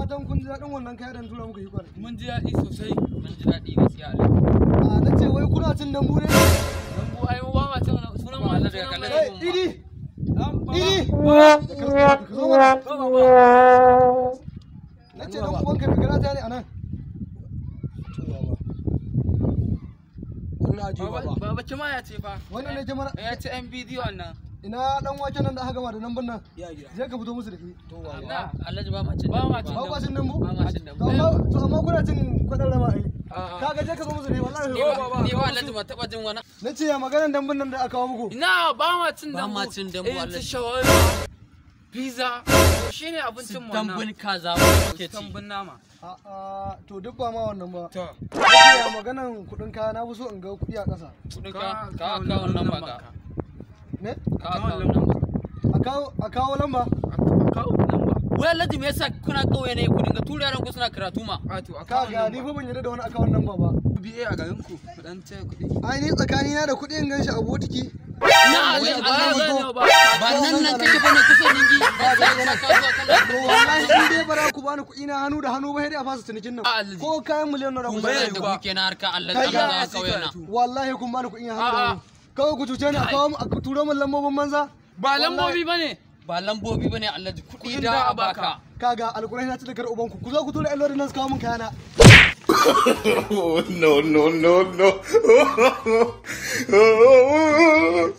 fatan kun ji daɗin wannan kayan da tura muku yi kwanaki. Mun ji daɗi sosai. Mun ji daɗi gaskiya Allah. A na ce wai kuna cin dambu ne? Dambu ai mu ba ma cin sunan mu Allah daga kallon mu. Idi! Idi! Na ce dan uwanka ka gara ta ne anan. Baba ce ma ya ce fa. Wannan ne jama'ar ya ce yan bidiyon nan. ina dan waken nan da aka gama da nan nan. Je ka fito musu da shi. Ina Alhaji ba ma cin. Ba ma cin. Ba ma cin dambu? Ba ma cin dambu. To amma kuna cin kwadan rama ai. Kaga je ka zo musu da shi wallahi. Ni ba Alhaji ba taba jin wani. Nace ya maganar dambun nan da aka kawo muku. Ina ba ma cin dambu. Ba ma cin dambu Alhaji. Shawarma, pizza, shine abincin mu. Dambun kaza ke ci. Dambun nama. To duk ba ma wannan ba. To. Ya maganan kudin kaya na fi so in ga kudi a ƙasa. Kudin ka kawo nan ba ka. Ne? Ka kawo lamba. A kawo lamba? A kawo lamba. Wai Alhaji me yasa kuna kauye ne ku dinga tura yaran ku suna karatu ma? Kaga ni fa ban yarda da wani akawun namba ba. BA a garin ku dan ce kudi. Ai ni tsakani na da kudi in ganshi a botiki. Na Alhaji ba nan kake bane kusa ningi. Wallahi in dai bara ku bani kuɗi na hannu da hannu ba sai dai a fasa cinikin nan. Ko kayan miliyan na ku bayar da kuke na harka Allah Allah kauye na. Wallahi kun bani kuɗi hannu da hannu. Kawai ku cuce ni a turo min lambobin manza. Ba lambobi bane. Ba lambobi bane Alhaji kuɗi da a baka. Kaga alƙur'ani na ci da kar ubanku ku zo ku tura ƴan nan su kawo min kayana. No.